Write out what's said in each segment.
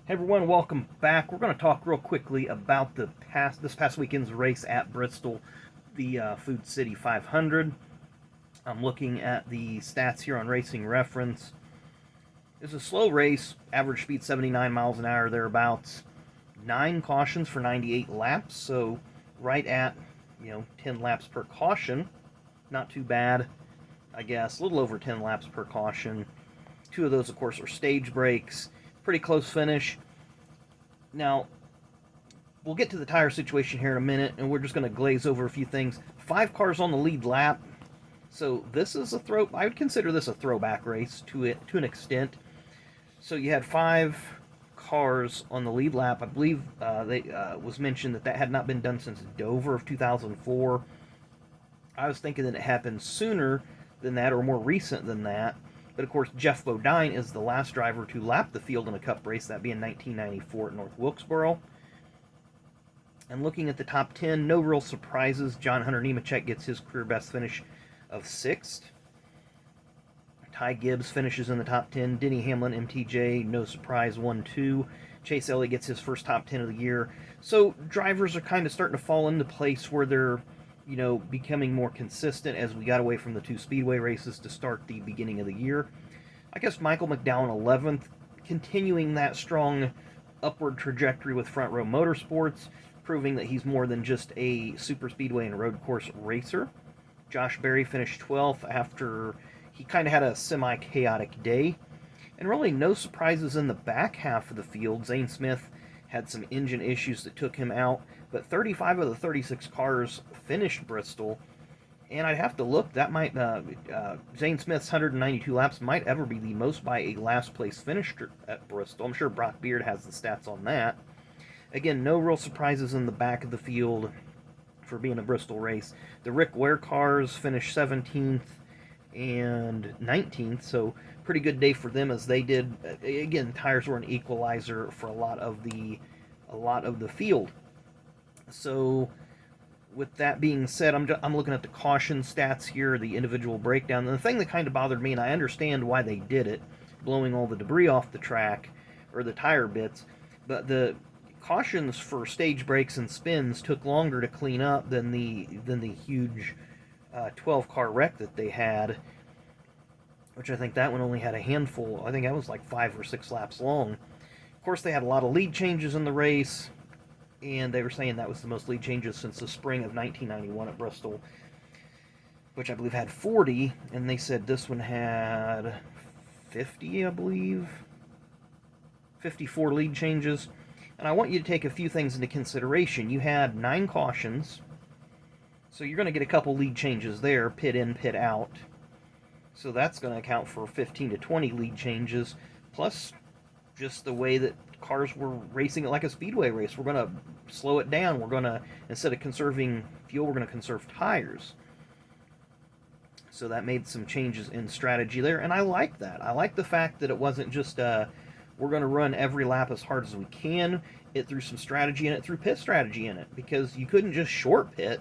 Hey everyone, welcome back. We're going to talk real quickly about this past weekend's race at Bristol, the Food City 500. I'm looking at the stats here on Racing Reference. It's a slow race, average speed 79 miles an hour thereabouts. 9 cautions for 98 laps, so right at 10 laps per caution. Not too bad, I guess. A little over 10 laps per caution. 2 of those, of course, are stage breaks. Pretty close finish. Now, we'll get to the tire situation here in a minute, and we're just going to glaze over a few things. 5 cars on the lead lap, so this is I would consider this a throwback race to an extent. So you had 5 cars on the lead lap. I believe they was mentioned that had not been done since Dover of 2004. I was thinking that it happened sooner than that, or more recent than that. But of course, Jeff Bodine is the last driver to lap the field in a Cup race, that being 1994 at North Wilkesboro. And looking at the top 10, no real surprises. John Hunter Nemechek gets his career best finish of 6th. Ty Gibbs finishes in the top 10. Denny Hamlin, MTJ, no surprise, 1-2. Chase Elliott gets his first top 10 of the year. So drivers are kind of starting to fall into place where they're becoming more consistent as we got away from the 2 speedway races to start the beginning of the year. I guess Michael McDowell 11th, continuing that strong upward trajectory with Front Row Motorsports, proving that he's more than just a super speedway and road course racer. Josh Berry finished 12th after he kind of had a semi-chaotic day. And really no surprises in the back half of the field. Zane Smith had some engine issues that took him out, but 35 of the 36 cars finished Bristol, and I'd have to look. That might Zane Smith's 192 laps might ever be the most by a last place finisher at Bristol. I'm sure Brock Beard has the stats on that. Again, no real surprises in the back of the field for being a Bristol race. The Rick Ware cars finished 17th and 19th, so pretty good day for them as they did. Again, tires were an equalizer for a lot of the field. So with that being said, I'm looking at the caution stats here, the individual breakdown. And the thing that kind of bothered me, and I understand why they did it, blowing all the debris off the track or the tire bits, but the cautions for stage breaks and spins took longer to clean up than the huge 12-car wreck that they had, which I think that one only had a handful. I think that was like 5 or 6 laps long. Of course, they had a lot of lead changes in the race, and they were saying that was the most lead changes since the spring of 1991 at Bristol, which I believe had 40, and they said this one had 50, I believe. 54 lead changes. And I want you to take a few things into consideration. You had 9 cautions, so you're going to get a couple lead changes there, pit in, pit out. So that's going to account for 15 to 20 lead changes, plus just the way that cars were racing it like a speedway race. We're going to slow it down. We're going to, instead of conserving fuel, we're going to conserve tires. So that made some changes in strategy there, and I like that. I like the fact that it wasn't just we're going to run every lap as hard as we can. It threw some strategy in it, threw pit strategy in it, because you couldn't just short pit.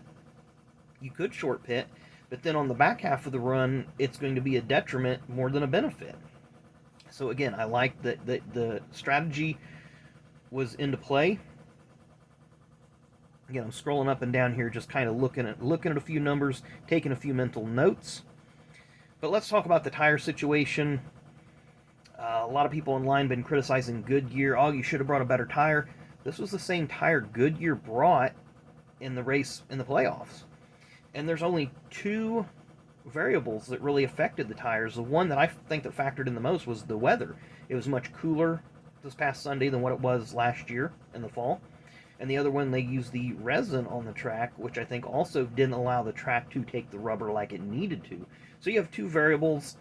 You could short pit, but then on the back half of the run, it's going to be a detriment more than a benefit. So again, I like that the strategy was into play. Again, I'm scrolling up and down here, just kind of looking at a few numbers, taking a few mental notes. But let's talk about the tire situation. A lot of people online been criticizing Goodyear. Oh, you should have brought a better tire. This was the same tire Goodyear brought in the race in the playoffs. And there's only 2 variables that really affected the tires. The one that I think that factored in the most was the weather. It was much cooler this past Sunday than what it was last year in the fall. And the other one, they used the resin on the track, which I think also didn't allow the track to take the rubber like it needed to. So you have 2 variables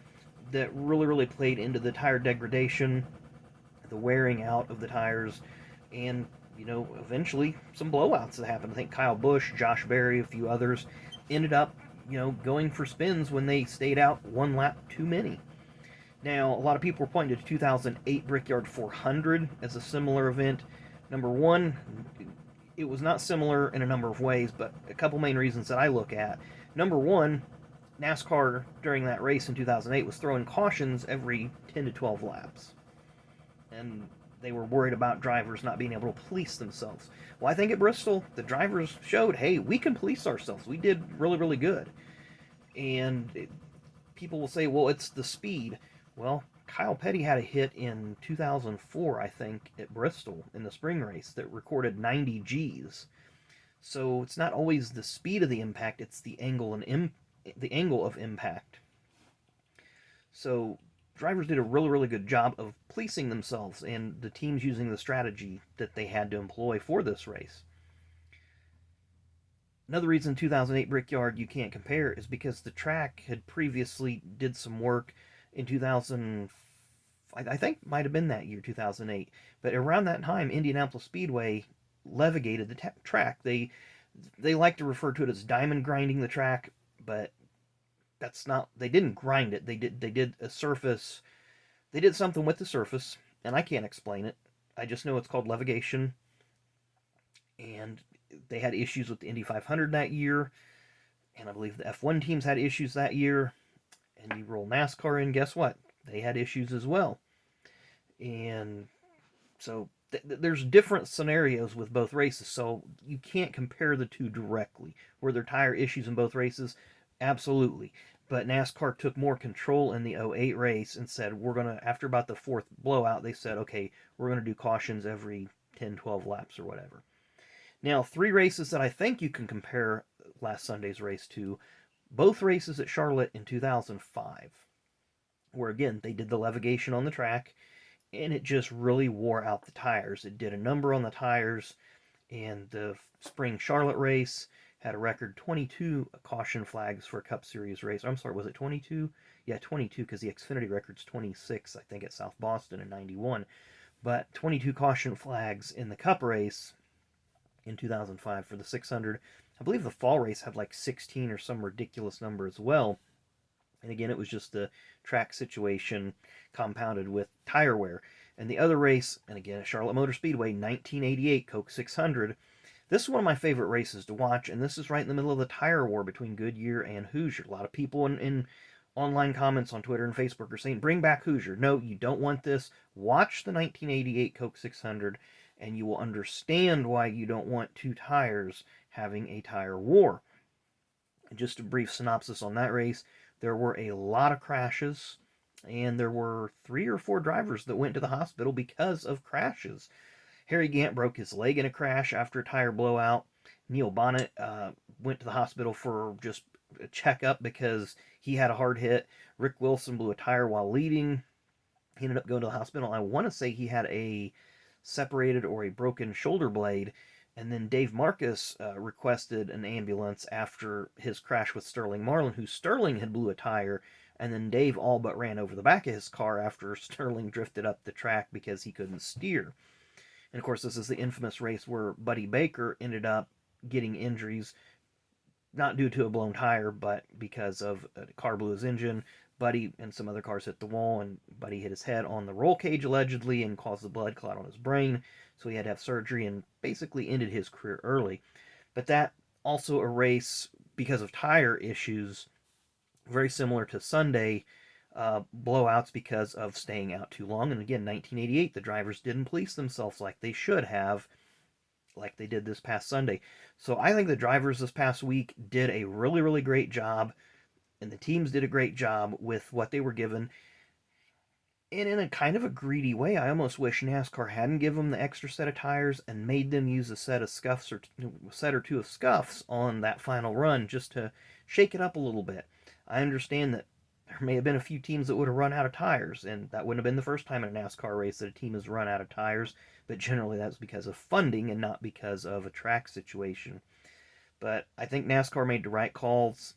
that really played into the tire degradation, the wearing out of the tires, and eventually some blowouts that happened. I think Kyle Busch, Josh Berry, a few others ended up going for spins when they stayed out 1 lap too many. Now, a lot of people were pointing to the 2008 Brickyard 400 as a similar event. Number one, it was not similar in a number of ways, but a couple main reasons that I look at. Number one, NASCAR during that race in 2008 was throwing cautions every 10 to 12 laps. And they were worried about drivers not being able to police themselves. Well, I think at Bristol, the drivers showed, hey, we can police ourselves. We did really, really good. And people will say, well, it's the speed. Well, Kyle Petty had a hit in 2004, I think, at Bristol in the spring race that recorded 90 Gs. So it's not always the speed of the impact; it's the angle the angle of impact. So drivers did a really, really good job of policing themselves, and the teams using the strategy that they had to employ for this race. Another reason 2008 Brickyard you can't compare is because the track had previously did some work in 2000. I think might have been that year 2008, but around that time Indianapolis Speedway levigated the track. They like to refer to it as diamond grinding the track, but that's not. They didn't grind it. They did a surface. They did something with the surface, and I can't explain it. I just know it's called levigation, and they had issues with the Indy 500 that year, and I believe the F1 teams had issues that year. And you roll NASCAR in, guess what? They had issues as well. And so there's different scenarios with both races, so you can't compare the two directly. Were there tire issues in both races? Absolutely. But NASCAR took more control in the '08 race and said, we're going to, after about the fourth blowout, they said, okay, we're going to do cautions every 10, 12 laps or whatever. Now, three races that I think you can compare last Sunday's race to, both races at Charlotte in 2005, where again, they did the levigation on the track, and it just really wore out the tires. It did a number on the tires, and the spring Charlotte race had a record 22 caution flags for a Cup Series race. I'm sorry, was it 22? Yeah, 22, because the Xfinity record's 26, I think, at South Boston in 91. But 22 caution flags in the Cup race in 2005 for the 600. I believe the fall race had like 16 or some ridiculous number as well. And again, it was just the track situation compounded with tire wear. And the other race, and again at Charlotte Motor Speedway, 1988 Coke 600. This is one of my favorite races to watch, and this is right in the middle of the tire war between Goodyear and Hoosier. A lot of people in online comments on Twitter and Facebook are saying, bring back Hoosier. No, you don't want this. Watch the 1988 Coke 600, and you will understand why you don't want two tires having a tire war. And just a brief synopsis on that race. There were a lot of crashes, and there were 3 or 4 drivers that went to the hospital because of crashes. Harry Gant broke his leg in a crash after a tire blowout. Neil Bonnet went to the hospital for just a checkup because he had a hard hit. Rick Wilson blew a tire while leading. He ended up going to the hospital. I want to say he had a separated or a broken shoulder blade. And then Dave Marcus requested an ambulance after his crash with Sterling Marlin, who Sterling had blew a tire, and then Dave all but ran over the back of his car after Sterling drifted up the track because he couldn't steer. And of course, this is the infamous race where Buddy Baker ended up getting injuries, not due to a blown tire, but because of a car blew his engine. Buddy and some other cars hit the wall, and Buddy hit his head on the roll cage allegedly and caused a blood clot on his brain. So he had to have surgery and basically ended his career early. But that also a race because of tire issues, very similar to Sunday blowouts because of staying out too long. And again, 1988, the drivers didn't police themselves like they should have, like they did this past Sunday. So I think the drivers this past week did a really, really great job, and the teams did a great job with what they were given. And in a kind of a greedy way, I almost wish NASCAR hadn't given them the extra set of tires and made them use a set of scuffs or set or two of scuffs on that final run just to shake it up a little bit. I understand that there may have been a few teams that would have run out of tires, and that wouldn't have been the first time in a NASCAR race that a team has run out of tires, but generally that's because of funding and not because of a track situation. But I think NASCAR made the right calls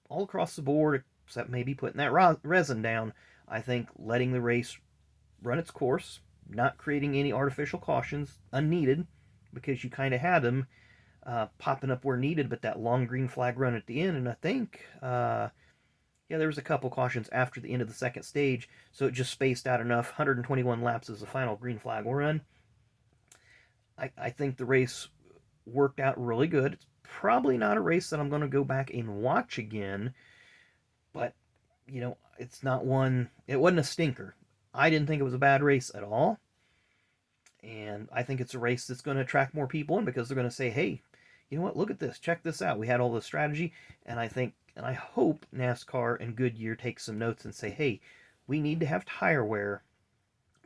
all across the board, except maybe putting that resin down. I think letting the race run its course, not creating any artificial cautions unneeded, because you kind of had them popping up where needed, but that long green flag run at the end, and I think, there was a couple cautions after the end of the second stage, so it just spaced out enough. 121 laps as the final green flag run. I think the race worked out really good. It's probably not a race that I'm going to go back and watch again, but it's not one. It wasn't a stinker. I didn't think it was a bad race at all. And I think it's a race that's going to attract more people in because they're going to say, hey, you know what, look at this, check this out. We had all this strategy. And I think, and I hope NASCAR and Goodyear take some notes and say, hey, we need to have tire wear.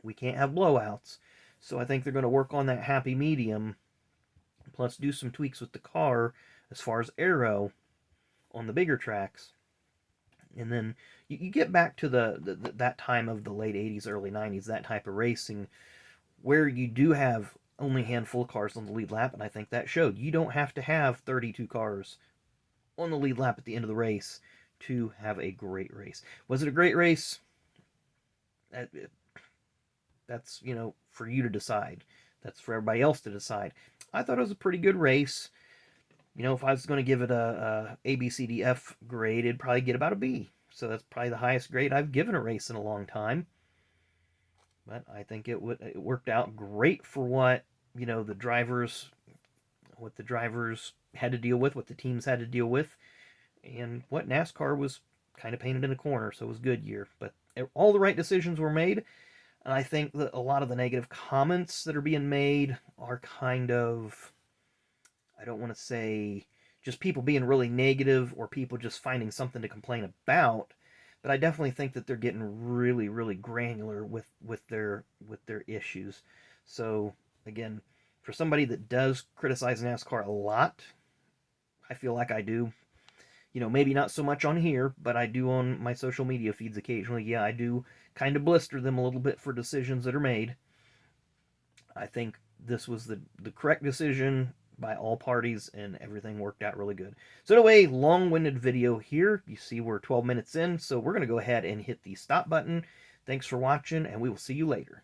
We can't have blowouts. So I think they're going to work on that happy medium, plus do some tweaks with the car as far as aero on the bigger tracks. And then you get back to that time of the late 80s, early 90s, that type of racing, where you do have only a handful of cars on the lead lap, and I think that showed. You don't have to have 32 cars on the lead lap at the end of the race to have a great race. Was it a great race? That's, for you to decide. That's for everybody else to decide. I thought it was a pretty good race. If I was going to give it a B, C, D, F grade, it'd probably get about a B. So that's probably the highest grade I've given a race in a long time. But I think it worked out great for what the drivers had to deal with, what the teams had to deal with, and what NASCAR was kind of painted in a corner. So it was Goodyear, but all the right decisions were made. And I think that a lot of the negative comments that are being made are kind of, I don't want to say just people being really negative or people just finding something to complain about, but I definitely think that they're getting really, really granular with their issues. So again, for somebody that does criticize NASCAR a lot, I feel like I do. Maybe not so much on here, but I do on my social media feeds occasionally. Yeah, I do kind of blister them a little bit for decisions that are made. I think this was the correct decision by all parties, and everything worked out really good. So anyway, long-winded video here. You see we're 12 minutes in, so we're going to go ahead and hit the stop button. Thanks for watching, and we will see you later.